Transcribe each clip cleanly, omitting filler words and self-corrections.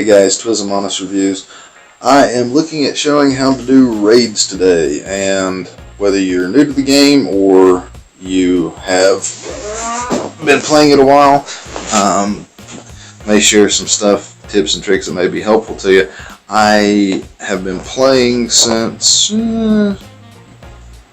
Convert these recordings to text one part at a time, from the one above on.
Hey guys, Twism Honest Reviews. I am looking at showing how to do raids today, and whether you're new to the game or you have been playing it a while, may share some stuff, tips and tricks that may be helpful to you. I have been playing since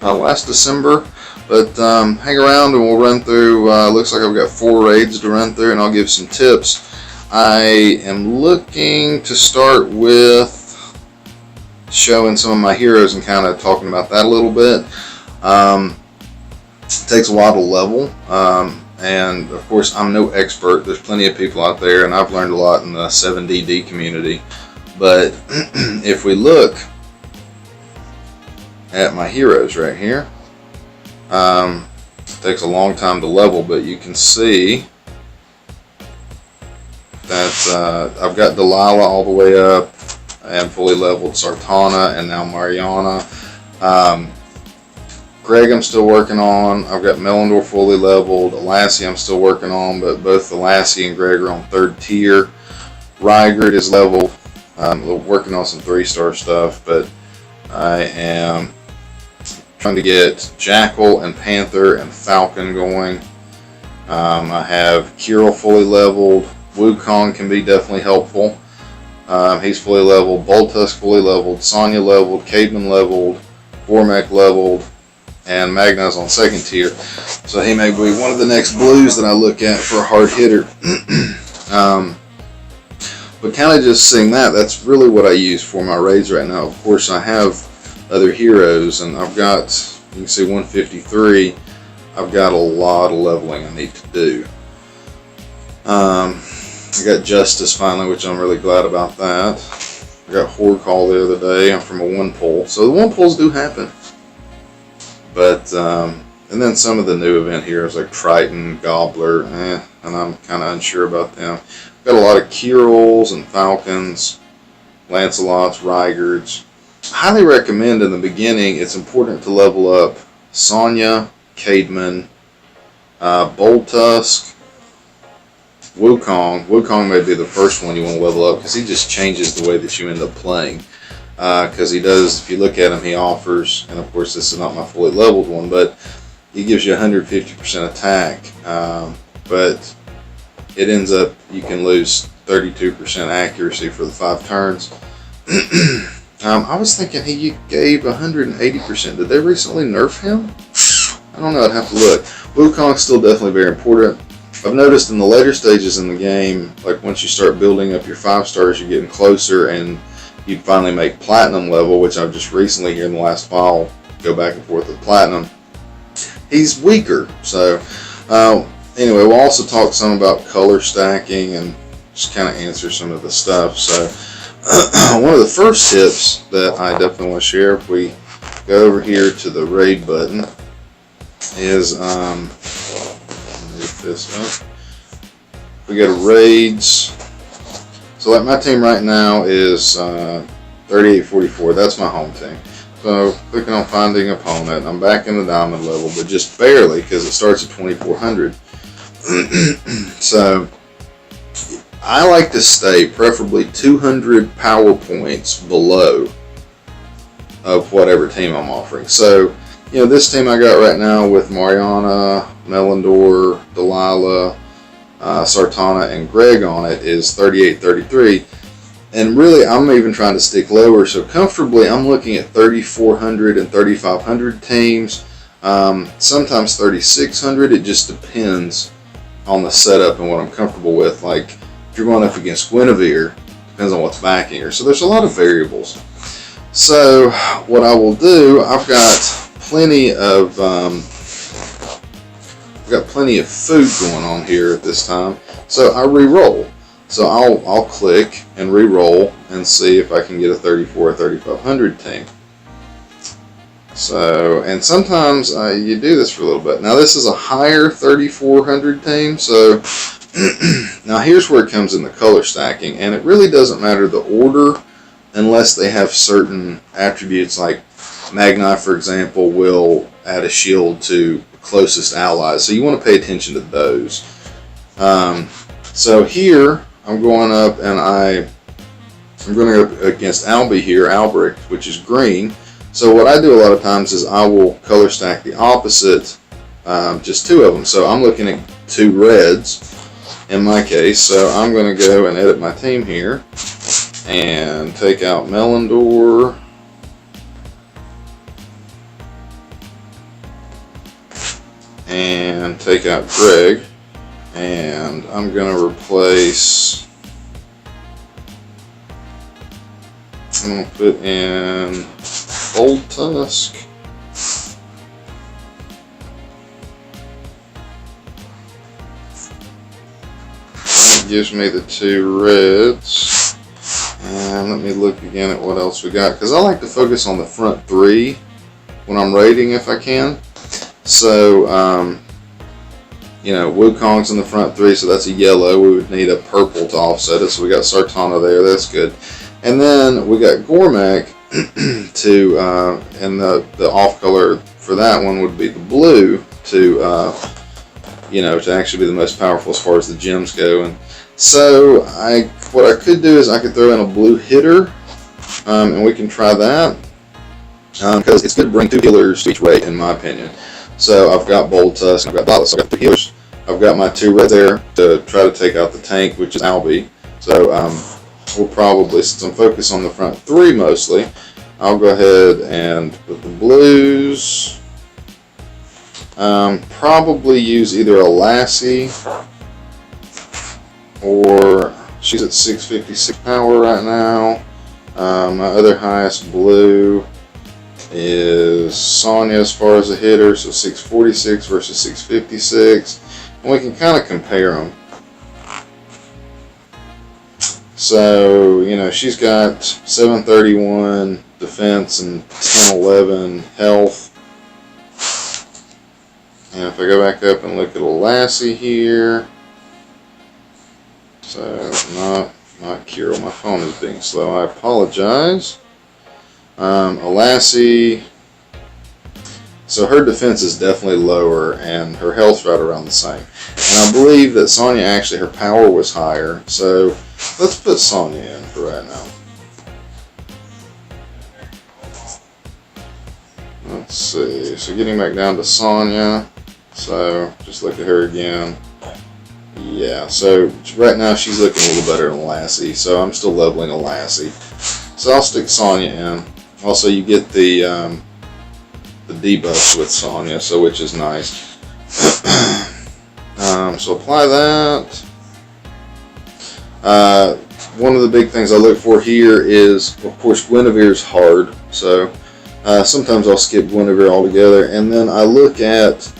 last December, but hang around and we'll run through. Looks like I've got 4 raids to run through, and I'll give some tips. I am looking to start with showing some of my heroes and kind of talking about that a little bit. It takes a while to level, and of course I'm no expert. There's plenty of people out there, and I've learned a lot in the 7DD community. But if we look at my heroes right here, it takes a long time to level, but you can see that I've got Delilah all the way up and fully leveled, Sartana, and now Mariana. Greg I'm still working on. I've got Melindor fully leveled. Lassie I'm still working on, but both the Lassie and Greg are on 3rd tier. Rygard is leveled. I'm working on some 3-star stuff, but I am trying to get Jackal and Panther and Falcon going. I have Kirill fully leveled. Wukong can be definitely helpful. He's fully leveled. Boltusk fully leveled. Sonya leveled. Caedmon leveled. Vormekh leveled. And Magna's on 2nd tier. So he may be one of the next blues that I look at for a hard hitter. But kind of just seeing that's really what I use for my raids right now. Of course, I have other heroes, and I've got, you can see 153. I've got a lot of leveling I need to do. I got Justice finally, which I'm really glad about that. I got Horde Call the other day. I'm from a 1-pull. So the 1-pulls do happen. But, and then some of the new event heroes like Triton, Gobbler, and I'm kind of unsure about them. Got a lot of Kirills and Falcons, Lancelots, Rygards. I highly recommend in the beginning, it's important to level up Sonya, Caedmon, Boltusk, Wukong. Wukong may be the first one you want to level up because he just changes the way that you end up playing. Because he does, if you look at him, he offers, and of course this is not my fully leveled one, but he gives you 150% attack. But it ends up, you can lose 32% accuracy for the 5 turns. I was thinking he gave 180%. Did they recently nerf him? I don't know, I'd have to look. Wukong's still definitely very important. I've noticed in the later stages in the game, like once you start building up your 5 stars, you're getting closer, and you finally make platinum level, which I've just recently here in the last while go back and forth with platinum. He's weaker. So anyway, we'll also talk some about color stacking and just kind of answer some of the stuff. So one of the first tips that I definitely want to share, if we go over here to the raid button, is move this up. We go to raids. So like my team right now is 3844. That's my home team. So clicking on finding opponent, I'm back in the diamond level, but just barely because it starts at 2400. So I like to stay preferably 200 power points below of whatever team I'm offering. So, you know, this team I got right now with Mariana, Melindor, Delilah, Sartana, and Greg on it is 3833. And really, I'm even trying to stick lower. So comfortably, I'm looking at 3400 and 3500 teams. Sometimes 3600. It just depends on the setup and what I'm comfortable with. Like, if you're going up against Guinevere, depends on what's backing her. So there's a lot of variables. So what I will do, I've got plenty of food going on here at this time. So I re-roll. So I'll click and re-roll and see if I can get a 34 or 3500 team. So, and sometimes you do this for a little bit. Now this is a higher 3400 team. So now here's where it comes in the color stacking, and it really doesn't matter the order unless they have certain attributes. Like Magni, for example, will add a shield to closest allies, so you want to pay attention to those. So here I'm going up and I I'm going to go against Albie here, Albrecht, which is green. So what I do a lot of times is I will color stack the opposite, just two of them. So I'm looking at two reds in my case. So I'm going to go and edit my team here and take out Melendor. And take out Greg. And I'm going to replace, I'm going to put in Old Tusk. That gives me the two reds. And let me look again at what else we got, because I like to focus on the front three when I'm rating if I can. So, you know, Wukong's in the front three, so that's a yellow. We would need a purple to offset it, so we got Sartana there. That's good. And then we got Gormak to, and the off color for that one would be the blue to, you know, to actually be the most powerful as far as the gems go. And so what I could do is I could throw in a blue hitter, and we can try that, because it's good to bring two healers each way, in my opinion. So I've got Bold Tusk, I've got Dauntless, so I've got two healers. I've got my two reds there to try to take out the tank, which is Albie. So we'll probably, since I'm focused on the front three mostly, I'll go ahead and with the blues, probably use either a Lassie, or she's at 656 power right now. My other highest blue is Sonya as far as a hitter, so 646 versus 656, and we can kind of compare them. So, you know, she's got 731 defense and 1011 health. And if I go back up and look at a Lassie here, so not Kirill, my phone is being slow, I apologize. A Lassie, so her defense is definitely lower and her health's right around the same. And I believe that Sonya actually, her power was higher, so let's put Sonya in for right now. Let's see, so getting back down to Sonya, so just look at her again. Yeah, so right now she's looking a little better than Lassie, so I'm still leveling a Lassie. So I'll stick Sonya in. Also, you get the debuffs with Sonya, so which is nice. So apply that. One of the big things I look for here is, of course, Guinevere's hard. So sometimes I'll skip Guinevere altogether, and then I look at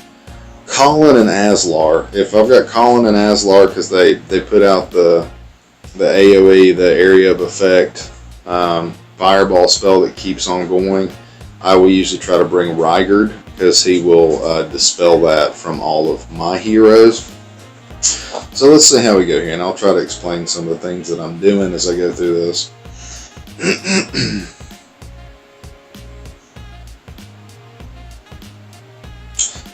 Colin and Aslar. If I've got Colin and Aslar because they put out the AoE, the area of effect. Fireball spell that keeps on going, I will usually try to bring Rygard because he will dispel that from all of my heroes. So let's see how we go here, and I'll try to explain some of the things that I'm doing as I go through this.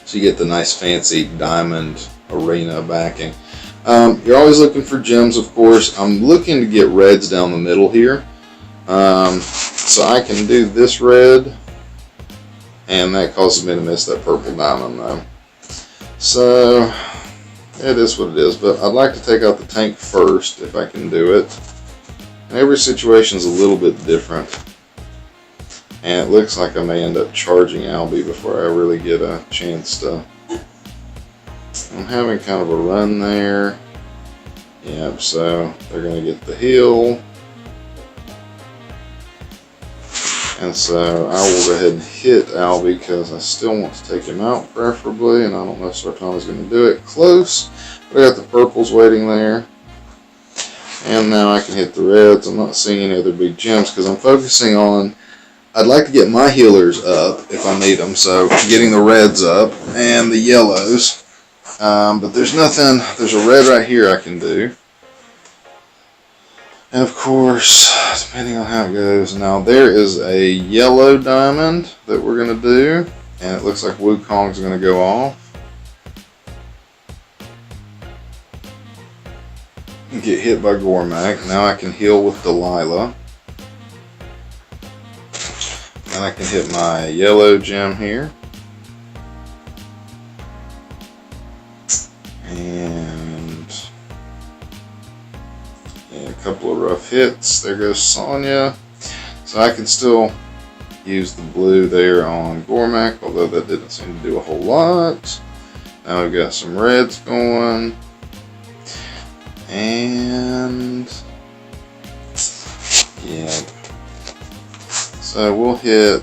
So you get the nice fancy diamond arena backing. You're always looking for gems, of course. I'm looking to get reds down the middle here. So I can do this red, and that causes me to miss that purple diamond though. So it is what it is, but I'd like to take out the tank first if I can do it. And every situation is a little bit different. And it looks like I may end up charging Albie before I really get a chance to. I'm having kind of a run there. Yep, so they're going to get the heal. And so I will go ahead and hit Albie because I still want to take him out preferably, and I don't know if Sartana's going to do it. Close. But I got the purples waiting there. And now I can hit the reds. I'm not seeing any other big gems because I'm focusing on, I'd like to get my healers up if I need them. So getting the reds up and the yellows. But there's nothing, there's a red right here I can do. And of course, depending on how it goes, now there is a yellow diamond that we're going to do, and it looks like Wukong's going to go off. Get hit by Gormak. Now I can heal with Delilah. And I can hit my yellow gem here. And yeah, a couple of rough hits. There goes Sonya. So I can still use the blue there on Gormak, although that didn't seem to do a whole lot. Now we've got some reds going. And yeah. So we'll hit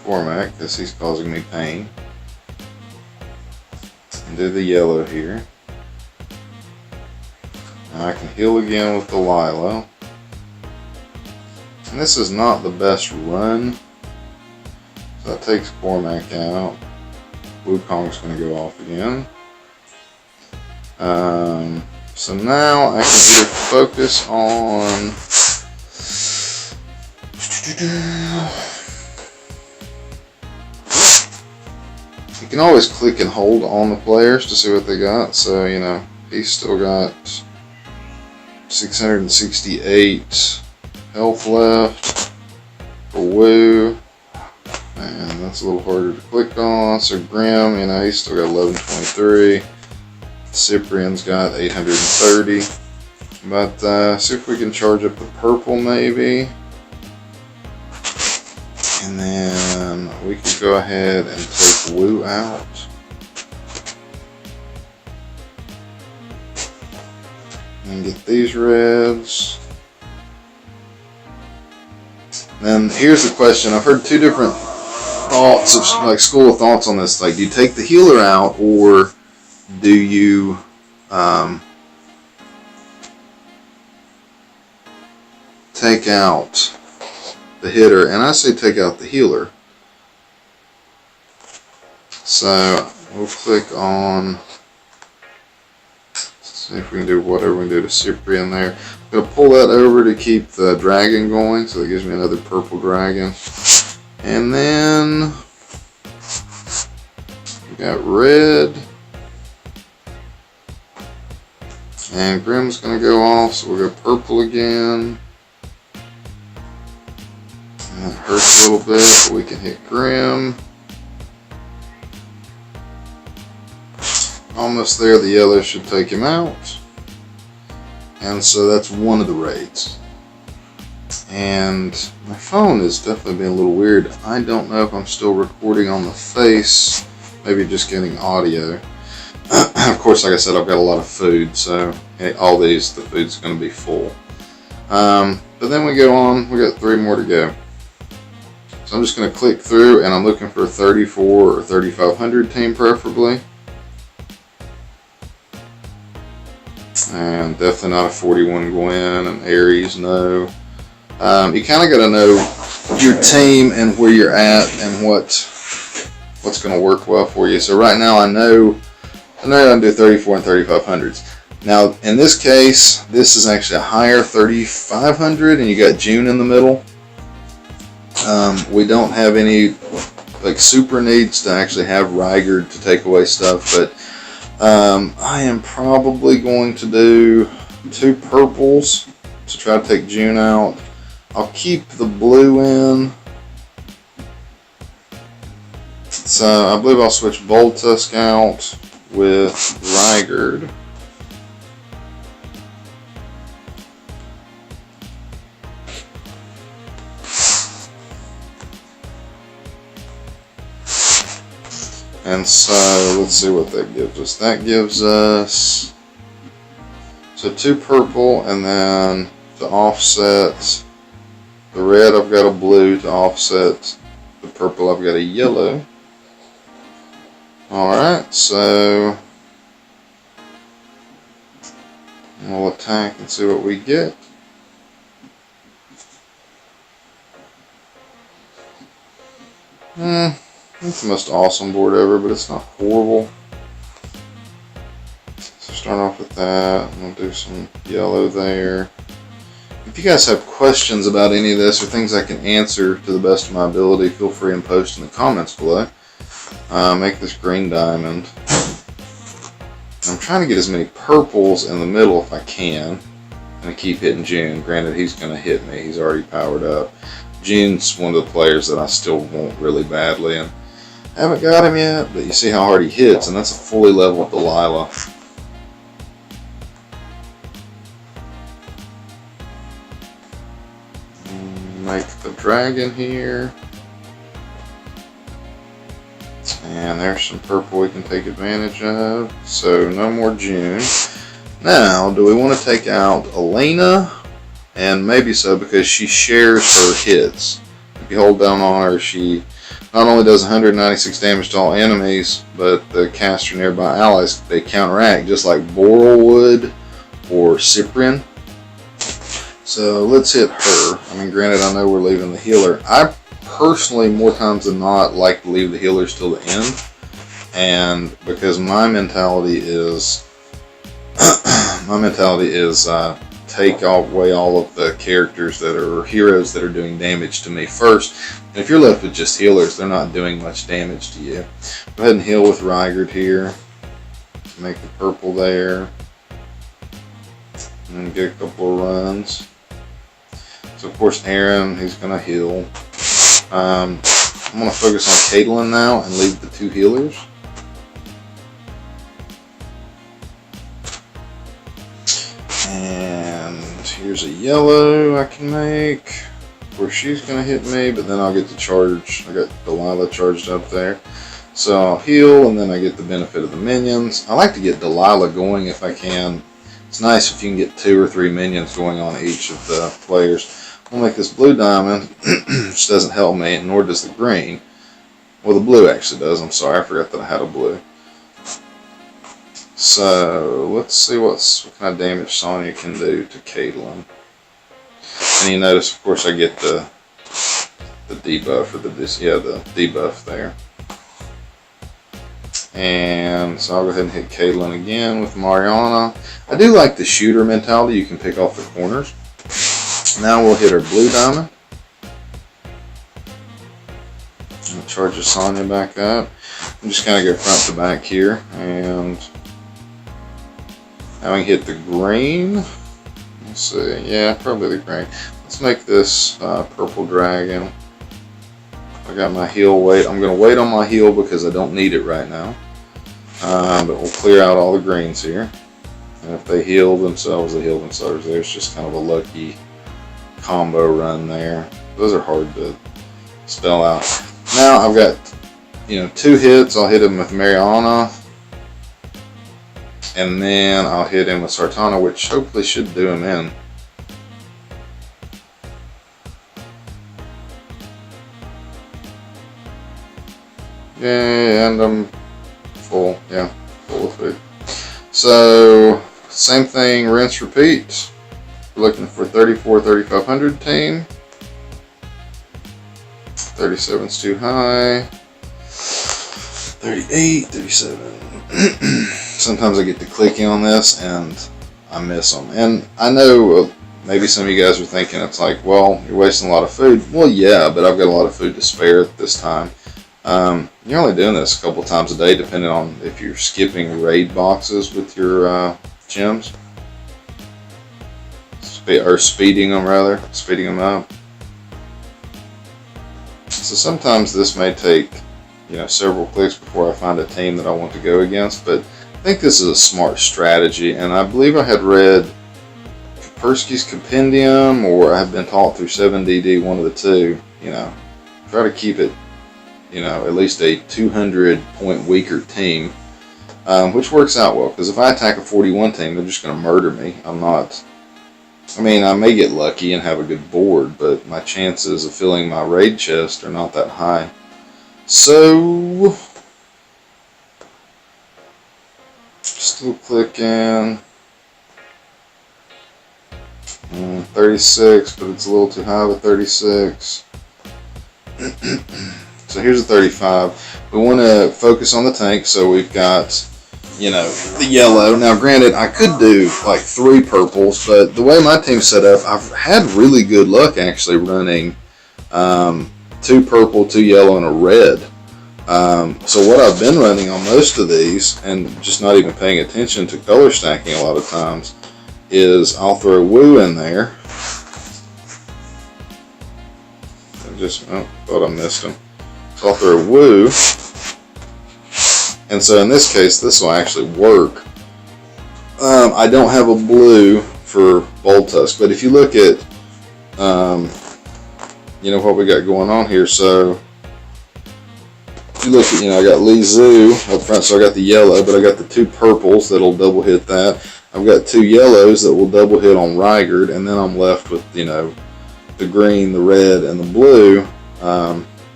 Gormak because he's causing me pain. And do the yellow here. Now I can heal again with the Lilo. And this is not the best run. So that takes Gormak out. Wukong's going to go off again. So now I can either focus on... You can always click and hold on the players to see what they got. So, you know, he's still got 668 health left for Wu. And that's a little harder to click on. So Grim, you know, he's still got 1123. Cyprian's got 830. But see if we can charge up the purple maybe. And then we could go ahead and take Wu out. And get these reds. Then here's the question. I've heard two different thoughts, of, like school of thoughts on this. Like, do you take the healer out or do you take out the hitter? And I say take out the healer. So we'll click on, see if we can do whatever we can do to Cyprian there. I'm going to pull that over to keep the dragon going, so it gives me another purple dragon. And then we got red. And Grim's going to go off, so we'll go purple again. And that hurts a little bit, but we can hit Grim. Almost there, the yellow should take him out. And so that's one of the raids. And my phone is definitely being a little weird. I don't know if I'm still recording on the face, maybe just getting audio. Of course, like I said, I've got a lot of food, so all these, the food's going to be full. But then we go on, we got 3 more to go. So I'm just going to click through, and I'm looking for a 34 or 3500 team preferably. And definitely not a 41 Gwen, and Ares, no. You kind of got to know your team and where you're at and what's going to work well for you. So right now I know I'm going to do 34 and 3500s. Now in this case, this is actually a higher 3500, and you got June in the middle. We don't have any like super needs to actually have Rygard to take away stuff, but I am probably going to do 2 purples to try to take June out. I'll keep the blue in. So I believe I'll switch Voltusk out with Rygard. And so let's see what that gives us. That gives us so 2 purple, and then to offset the red I've got a blue, to offset the purple I've got a yellow. Alright, so we'll attack and see what we get. It's the most awesome board ever, but it's not horrible. So start off with that, and we'll do some yellow there. If you guys have questions about any of this or things I can answer to the best of my ability, feel free and post in the comments below. Make this green diamond. I'm trying to get as many purples in the middle if I can. I'm going to keep hitting June. Granted, he's going to hit me. He's already powered up. June's one of the players that I still want really badly, and haven't got him yet, but you see how hard he hits, and that's a fully leveled Delilah. Make the dragon here. And there's some purple we can take advantage of. So no more June. Now, do we want to take out Elena? And maybe so, because she shares her hits. If you hold down on her, she not only does 196 damage to all enemies, but the caster nearby allies, they counteract, just like Boral would or Cyprian. So let's hit her. I mean, granted, I know we're leaving the healer. I personally, more times than not, like to leave the healers till the end. And because my mentality is take away all of the characters that are heroes that are doing damage to me first. And if you're left with just healers, they're not doing much damage to you. Go ahead and heal with Rygard here. Make the purple there. And get a couple of runs. So of course Aaron, he's going to heal. I'm going to focus on Caitlyn now and leave the two healers. And here's a yellow I can make. Of course she's going to hit me, but then I'll get the charge. I got Delilah charged up there. So I'll heal, and then I get the benefit of the minions. I like to get Delilah going if I can. It's nice if you can get 2 or 3 minions going on each of the players. I'll make this blue diamond, which doesn't help me, and nor does the green. Well, the blue actually does. I'm sorry, I forgot that I had a blue. So let's see what kind of damage Sonya can do to Caitlyn. And you notice, of course, I get the debuff or the debuff there. And so I'll go ahead and hit Caitlyn again with Mariana. I do like the shooter mentality. You can pick off the corners. Now we'll hit our blue diamond. I'll charge the Sonya back up. I'm just going to go front to back here. And now we hit the green. Let's see. Yeah, probably the green. Let's make this purple dragon. I got my heal wait. I'm going to wait on my heal because I don't need it right now. But we'll clear out all the greens here. And if they heal themselves, they heal themselves. There's just kind of a lucky combo run there. Those are hard to spell out. Now I've got 2 hits. I'll hit him with Mariana. And then I'll hit him with Sartana, which hopefully should do him in. Yeah, and I'm full. Yeah, full of food. So, same thing, rinse, repeat. We're looking for 34, 3500 team. 37's too high. 38, 37. Sometimes I get to clicking on this and I miss them. And I know maybe some of you guys are thinking it's like, well, you're wasting a lot of food. Well, yeah, but I've got a lot of food to spare at this time. You're only doing this a couple times a day, depending on if you're skipping raid boxes with your gems. Or speeding them up. So sometimes this may take several clicks before I find a team that I want to go against, but I think this is a smart strategy, and I believe I had read Kaspersky's Compendium, or I have been taught through 7DD, one of the two. Try to keep it at least a 200 point weaker team, which works out well, because if I attack a 41 team, they're just going to murder me. I may get lucky and have a good board, but my chances of filling my raid chest are not that high. So, still clicking. 36, but it's a little too high with 36. So here's a 35. We want to focus on the tank, so we've got the yellow. Now granted, I could do like 3 purples, but the way my team's set up, I've had really good luck actually running 2 purple, 2 yellow, and a red. So what I've been running on most of these, and just not even paying attention to color stacking a lot of times, is I'll throw Wu in there. just, oh, thought I missed him. So I'll throw Woo. And so in this case, this will actually work. I don't have a blue for Voltusk, but if you look at, you know, what we got going on here. So if you look at, you know, I got Lee Zhu up front, so I got the yellow, but I got the 2 purples that'll double hit that. I've got 2 yellows that will double hit on Rygard, and then I'm left with, you know, the green, the red, and the blue.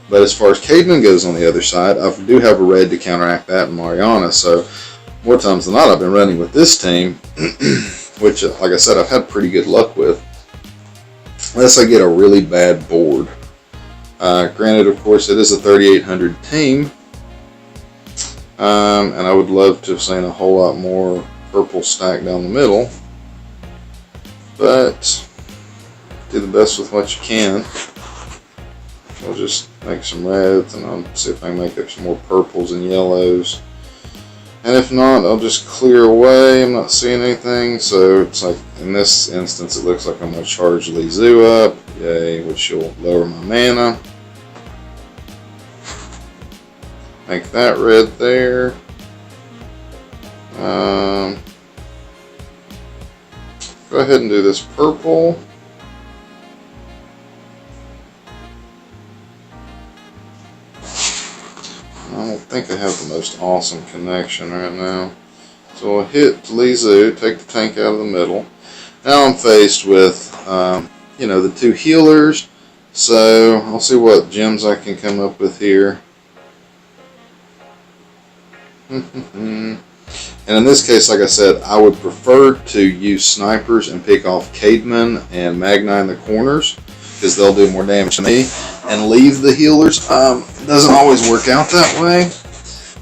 But as far as Caedmon goes on the other side, I do have a red to counteract that in Mariana. So more times than not, I've been running with this team, which, like I said, I've had pretty good luck with, unless I get a really bad board. Granted, of course, it is a 3,800 team, and I would love to have seen a whole lot more purple stacked down the middle, but do the best with what you can. I'll just make some reds, and I'll see if I can make up some more purples and yellows. And if not, I'll just clear away. I'm not seeing anything, so it's like in this instance, it looks like I'm going to charge Lee Zhu up, yay, which will lower my mana. Make that red there. Go ahead and do this purple. I don't think I have the most awesome connection right now. So I'll hit Lee Zhu, take the tank out of the middle. Now I'm faced with, you know, the 2 healers. So I'll see what gems I can come up with here. And in this case, like I said, I would prefer to use snipers and pick off Caedmon and Magni in the corners, because they'll do more damage to me, and leave the healers. It doesn't always work out that way,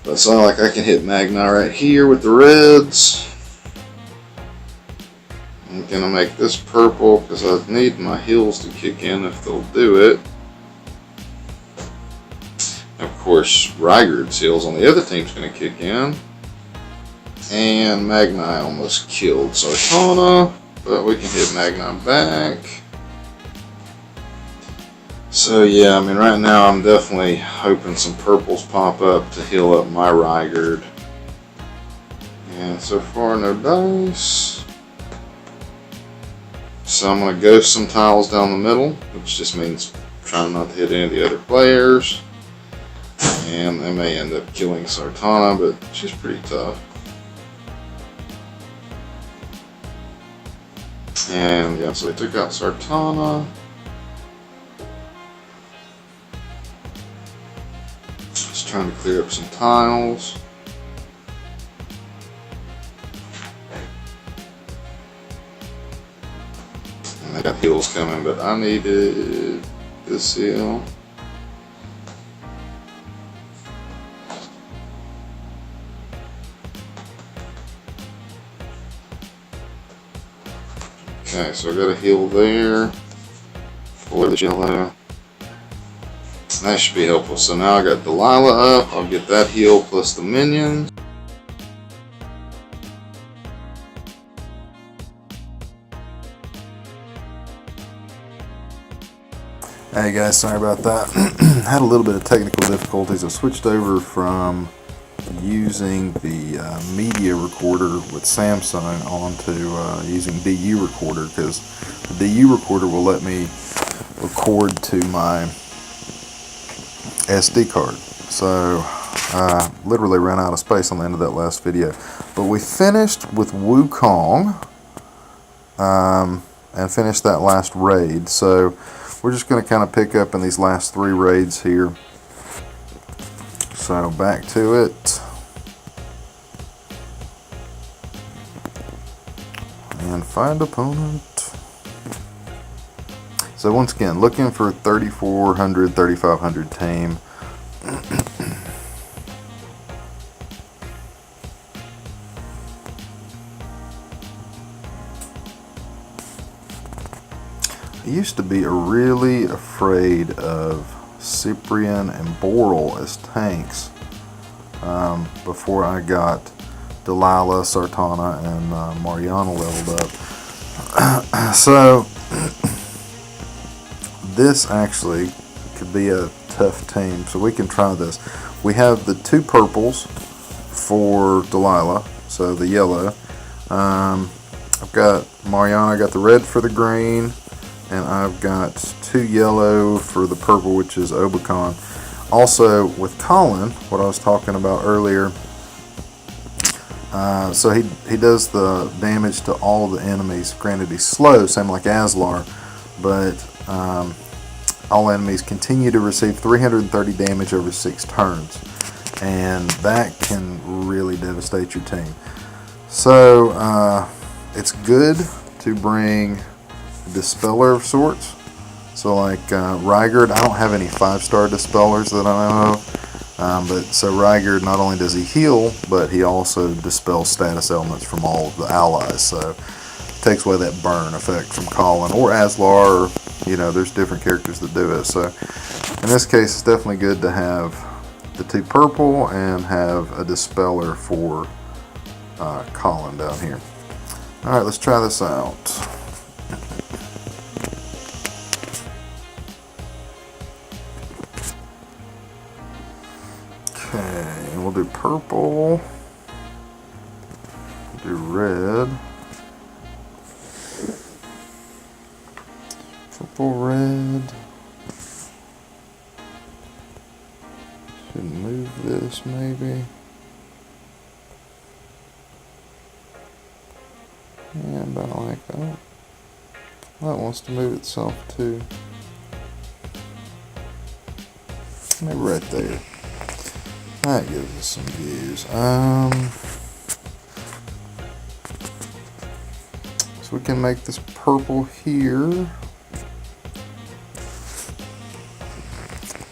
but so like I can hit Magni right here with the reds. I'm gonna make this purple because I need my heals to kick in if they'll do it. Of course, Rygard's heals on the other team's gonna kick in, and Magni almost killed Sartana, but we can hit Magni back. So yeah, I mean, right now I'm definitely hoping some purples pop up to heal up my Rygard. And so far, no dice. So I'm going to ghost some tiles down the middle, which just means trying not to hit any of the other players. And they may end up killing Sartana, but she's pretty tough. And yeah, so they took out Sartana. Trying to clear up some tiles. And they got heals coming, but I needed this heal. Okay, so I got a heal there. Pull the yellow. That should be helpful. So now I got Delilah up. I'll get that heal plus the minions. Hey guys, sorry about that. Had a little bit of technical difficulties. I switched over from using the media recorder with Samsung onto using DU recorder, because the DU recorder will let me record to my SD card. So I literally ran out of space on the end of that last video. But we finished with Wukong and finished that last raid. So we're just going to kind of pick up in these last 3 raids here. So back to it. And find opponent. So once again, looking for 3,400, 3,500 team. I used to be really afraid of Cyprian and Boral as tanks before I got Delilah, Sartana, and Mariana leveled up. So this actually could be a tough team. So we can try this. We have the 2 purples for Delilah, so the yellow. I've got Mariana, I got the red for the green, and I've got 2 yellow for the purple, which is Obicon. Also, with Colin, what I was talking about earlier, so he does the damage to all the enemies. Granted, he's slow, same like Aslar, but all enemies continue to receive 330 damage over 6 turns, and that can really devastate your team. So it's good to bring Dispeller of sorts. So like Rygard, I don't have any 5-star Dispellers that I know of, but so Rygard, not only does he heal, but he also dispels status elements from all of the allies. So takes away that burn effect from Colin or Aslar, or, you know, there's different characters that do it. So in this case, it's definitely good to have the 2 purple and have a Dispeller for Colin down here. Alright, let's try this out. Okay, and we'll do purple. We'll do red. Purple, red. Should move this maybe. And I like that. That wants to move itself too. Maybe right there. That gives us some views. So we can make this purple here.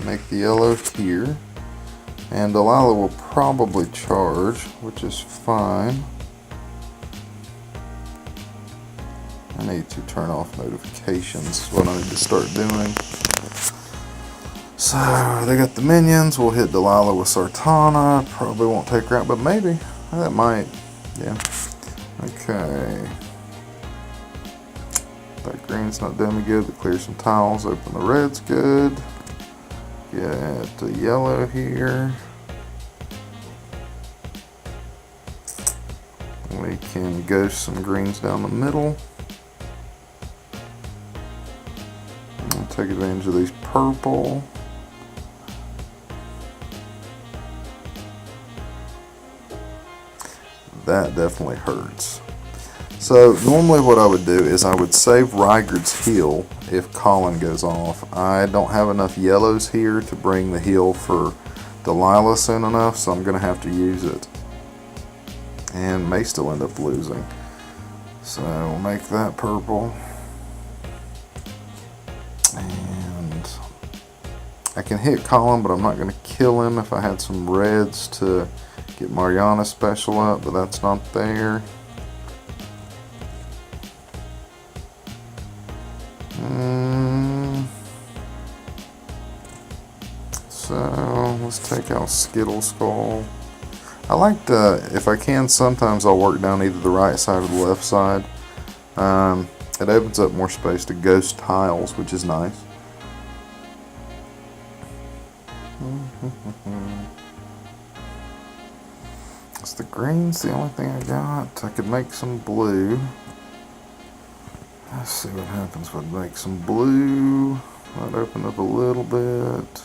Make the yellow here. And Delilah will probably charge, which is fine. I need to turn off notifications, what I need to start doing. So they got the minions, we'll hit Delilah with Sartana, probably won't take her out, but maybe, that might, yeah. Okay. That green's not doing me good, but clear some tiles, open the red's good. Get the yellow here. We can ghost some greens down the middle. Take advantage of these purple. That definitely hurts. So normally what I would do is I would save Rygard's heal if Colin goes off. I don't have enough yellows here to bring the heal for Delilah soon enough, so I'm going to have to use it. And may still end up losing. So we'll make that purple. And I can hit Colin, but I'm not going to kill him if I had some reds to get Mariana special up, but that's not there. So let's take out Skittle Skull. I like to, if I can, sometimes I'll work down either the right side or the left side. It opens up more space to ghost tiles, which is nice. Is the green's the only thing I got? I could make some blue. Let's see what happens if I make some blue. Might open up a little bit.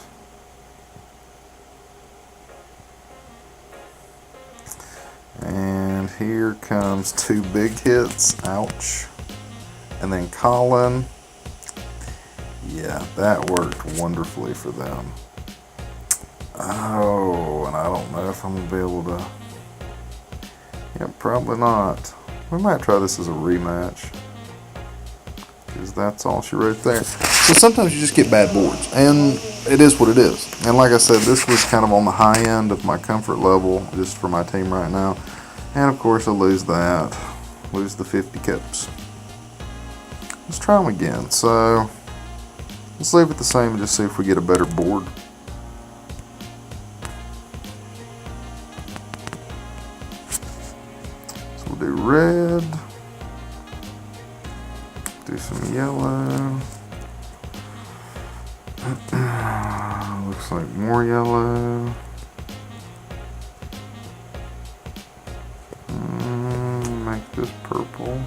And here comes 2 big hits. Ouch. And then Colin. Yeah, that worked wonderfully for them. Oh, and I don't know if I'm going to be able to... Yeah, probably not. We might try this as a rematch. Because that's all she wrote there. So sometimes you just get bad boards. And it is what it is. And like I said, this was kind of on the high end of my comfort level just for my team right now. And of course I lose that. Lose the 50 cups. Let's try them again. So let's leave it the same and just see if we get a better board. So we'll do red. Do some yellow. Looks like more yellow. Make this purple.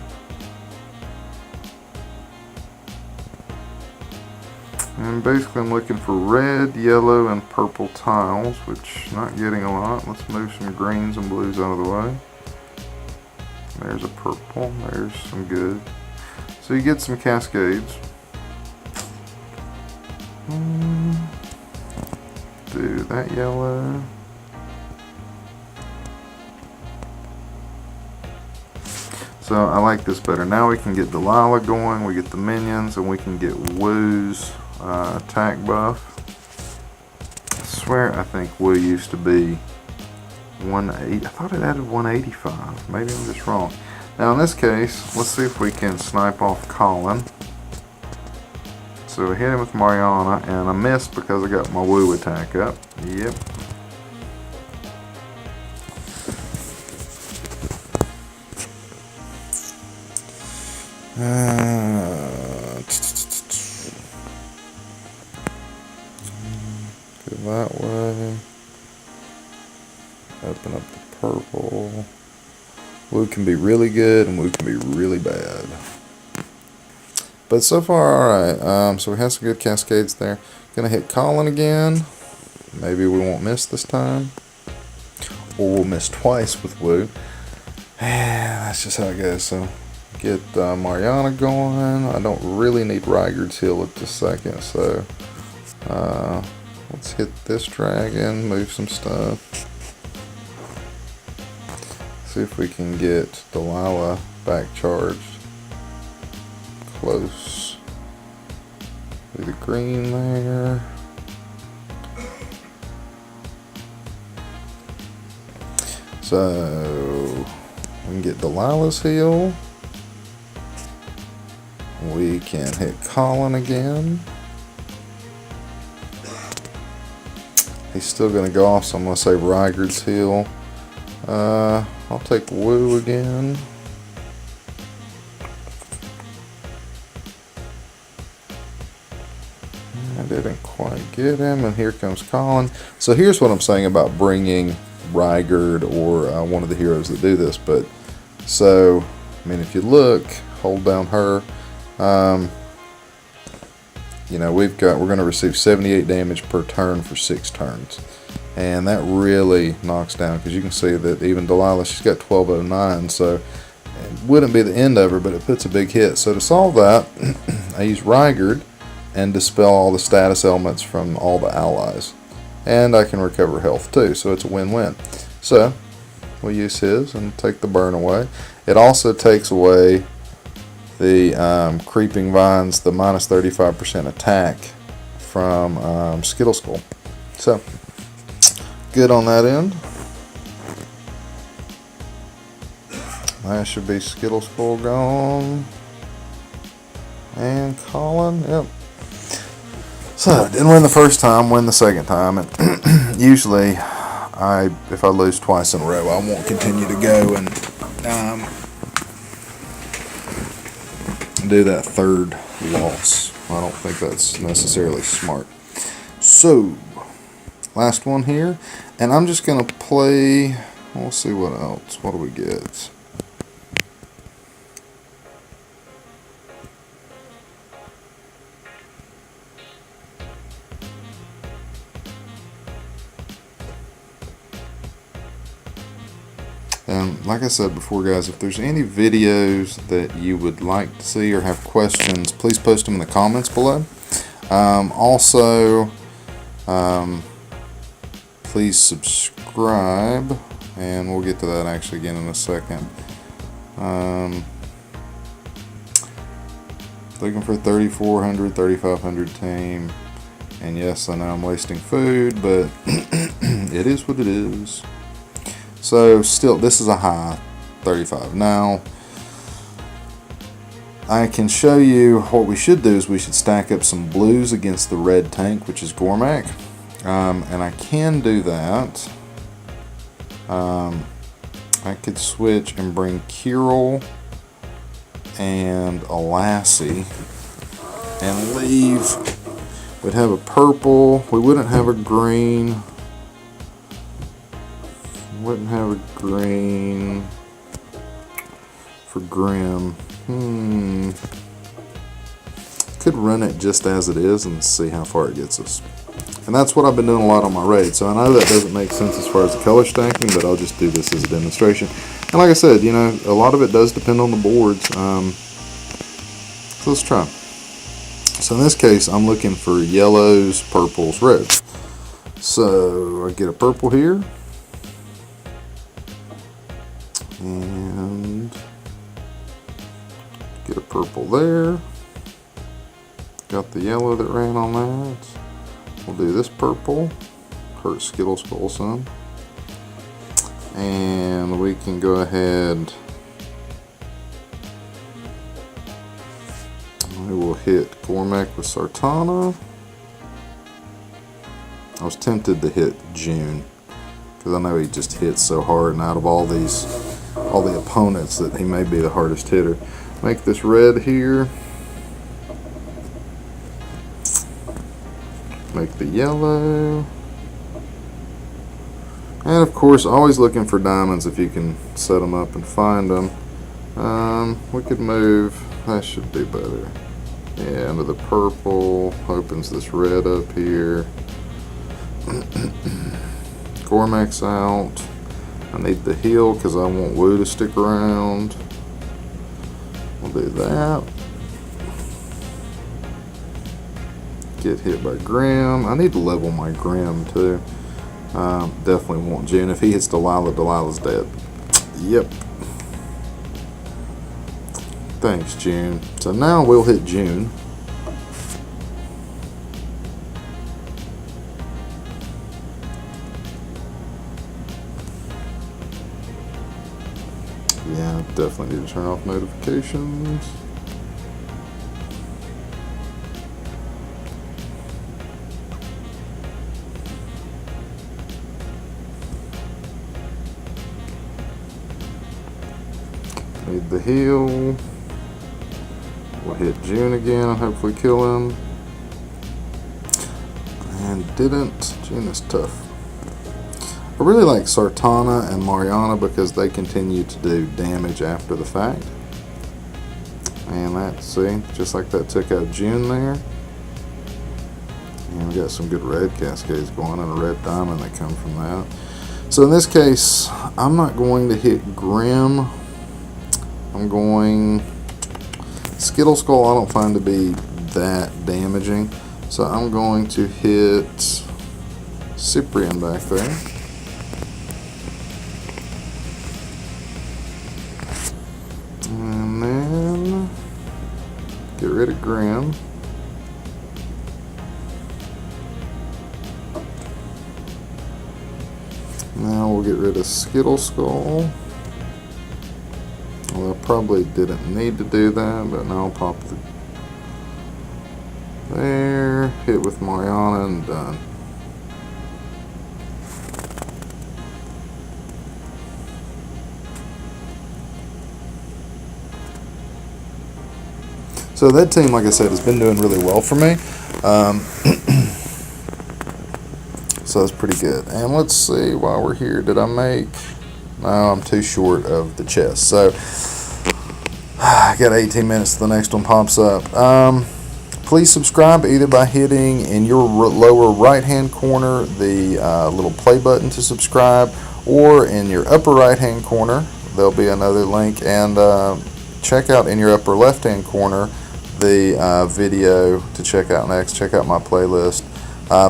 And basically I'm looking for red, yellow, and purple tiles, which not getting a lot. Let's move some greens and blues out of the way. There's a purple, there's some good. So you get some cascades. Do that yellow. So I like this better. Now we can get Delilah going, we get the minions, and we can get Woo's attack buff. I swear I think Woo used to be 180. I thought it added 185. Maybe I'm just wrong. Now in this case, let's see if we can snipe off Colin. So we hit him with Mariana, and I missed because I got my Woo attack up. Yep. Go that way. Open up the purple. Woo can be really good and Woo can be really bad. But so far, alright. So we have some good cascades there. Gonna hit Colin again. Maybe we won't miss this time. Or we'll miss twice with Woo. That's just how it goes. So get Mariana going. I don't really need Rygar's heal at this second. So let's hit this dragon. Move some stuff. See if we can get Delilah back charged. Close. Do the green there. So we can get Delilah's heal. We can hit Colin again. He's still gonna go off, so I'm gonna say Rygar's heal. I'll take Woo again. I didn't quite get him, and here comes Colin. So here's what I'm saying about bringing Rygar or one of the heroes that do this. But so, I mean, if you look, hold down her. You know, we're going to receive 78 damage per turn for 6 turns. And that really knocks down, because you can see that even Delilah, she's got 1209, so it wouldn't be the end of her, but it puts a big hit. So to solve that, I use Rygar and dispel all the status elements from all the allies. And I can recover health too, so it's a win-win. So we'll use his and take the burn away. It also takes away the creeping vines, the minus 35% attack from Skittle Skull. So good on that end. That should be Skittle Skull gone. And Colin, yep. So, didn't win the first time, win the second time. And usually, if I lose twice in a row, I won't continue to go and do that third loss. I don't think that's necessarily smart. So, last one here. And I'm just going to play, we'll see what else. What do we get? And like I said before, guys, if there's any videos that you would like to see or have questions, please post them in the comments below. Also, please subscribe, and we'll get to that actually again in a second. Looking for 3,400, 3,500 team. And yes, I know I'm wasting food, but it is what it is. So still, this is a high 35. Now, I can show you what we should do is we should stack up some blues against the red tank, which is Gormak. And I can do that. I could switch and bring Kirill and a Lassie and leave We'd have a purple. We wouldn't have a green. Wouldn't have a green for Grim. Could run it just as it is and see how far it gets us. And that's what I've been doing a lot on my raid. So I know that doesn't make sense as far as the color stacking, but I'll just do this as a demonstration. And like I said, you know, a lot of it does depend on the boards. So let's try. So in this case, I'm looking for yellows, purples, reds. So I get a purple here. And get a purple there. Got the yellow that ran on that. We'll do this purple. Hurt Skittle Skull some. And we can go ahead. We will hit Gormek with Sartana. I was tempted to hit June because I know he just hits so hard, and out of all the opponents, that he may be the hardest hitter. Make this red here. Make the yellow. And of course, always looking for diamonds if you can set them up and find them. We could move, that should do better. Yeah, into the purple, opens this red up here. Gormek's out. I need the heal because I want Wu to stick around. We'll do that. Get hit by Grim. I need to level my Grim too. Definitely want June. If he hits Delilah, Delilah's dead. Yep. Thanks, June. So now we'll hit June. Yeah, definitely need to turn off notifications. Need the heal. We'll hit June again and hopefully kill him. And didn't. June is tough. I really like Sartana and Mariana because they continue to do damage after the fact. And that, see, just like that took out June there. And we got some good red cascades going and a red diamond that come from that. So in this case, I'm not going to hit Grim. I'm going Skittle Skull. I don't find to be that damaging, so I'm going to hit Cyprian back there. And then get rid of Grim. Now we'll get rid of Skittle Skull. Well, I probably didn't need to do that, but now I'll pop the there, hit with Mariana, and done. So that team, like I said, has been doing really well for me. So that's pretty good. And let's see, while we're here, did I make... No, I'm too short of the chest. So I got 18 minutes till the next one pops up. Please subscribe either by hitting in your lower right hand corner the little play button to subscribe, or in your upper right hand corner there'll be another link, and check out in your upper left hand corner the video to check out next. Check out my playlist.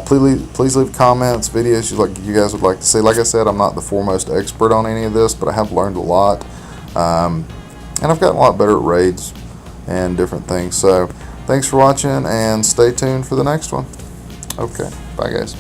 Please leave comments, videos you guys would like to see. Like I said, I'm not the foremost expert on any of this, but I have learned a lot, and I've gotten a lot better at raids and different things. So thanks for watching, and stay tuned for the next one. Okay, bye guys.